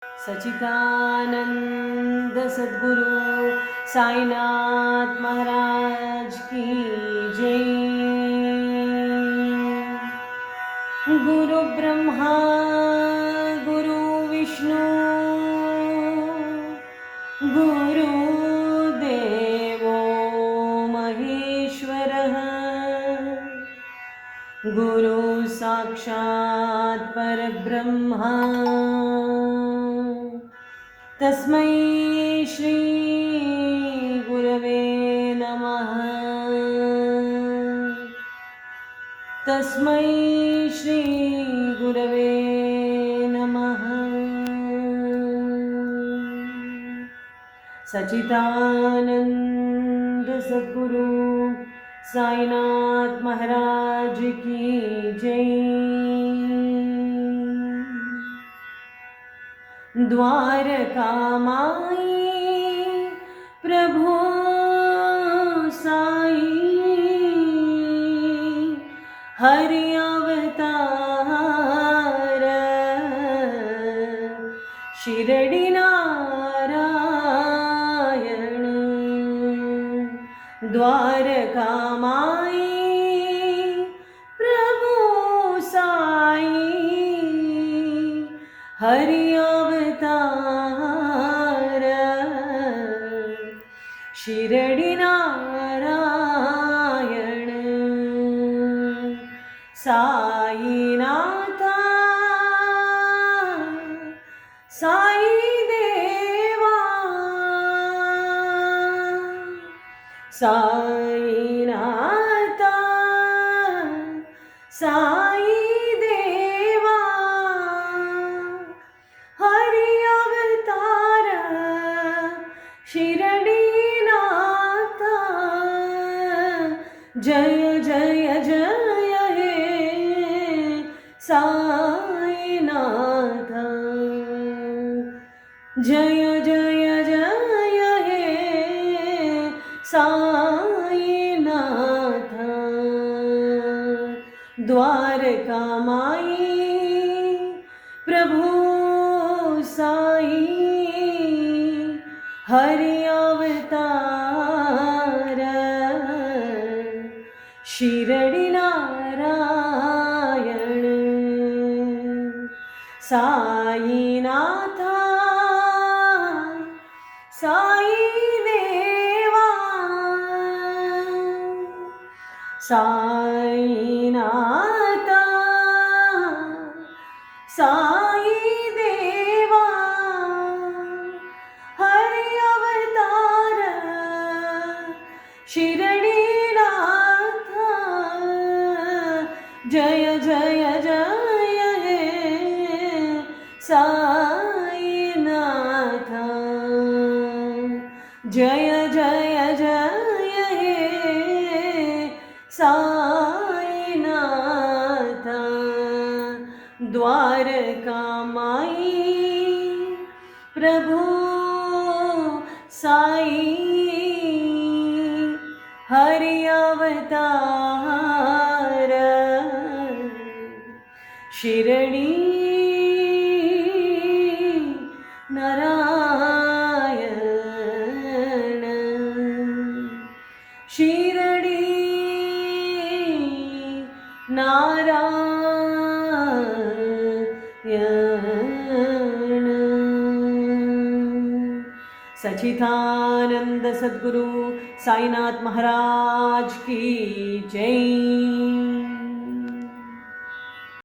सच्चिदानंद सद्गुरु साईनाथ महाराज की जय। गुरु ब्रह्मा गुरु विष्णु गुरु देवो महेश्वरः गुरु साक्षात् परब्रह्मा तस्मै श्री गुरवे नमः। तस्मै श्री गुरवे नमः। सच्चिदानंद सद्गुरु साईनाथ महाराज की जय। द्वारका माई प्रभु साई हरि अवतार शिरडी नारायण। द्वारका माई प्रभु साई हरि अवतार शिरडी नारायण। साईनाथा साई देवा साईनाथा साई देवा हरि अवतार शिरडी नाथा। जय जय जय हे साईनाथ। जय जय जय हे साईनाथ। द्वारका माई प्रभु साई हरि अवतार शिरडी नारायण। साईनाथा साई देवा साईनाथा साई देवा हरि अवतार शिरडी नाथा। जय जय जय हे साईनाथ। जय जय जय हे साईनाथ। द्वारका माई प्रभु साई हरि अवतार शिरडी नारायण। शिरडी नारायण। सच्चिदानंद सद्गुरु साईनाथ महाराज की जय।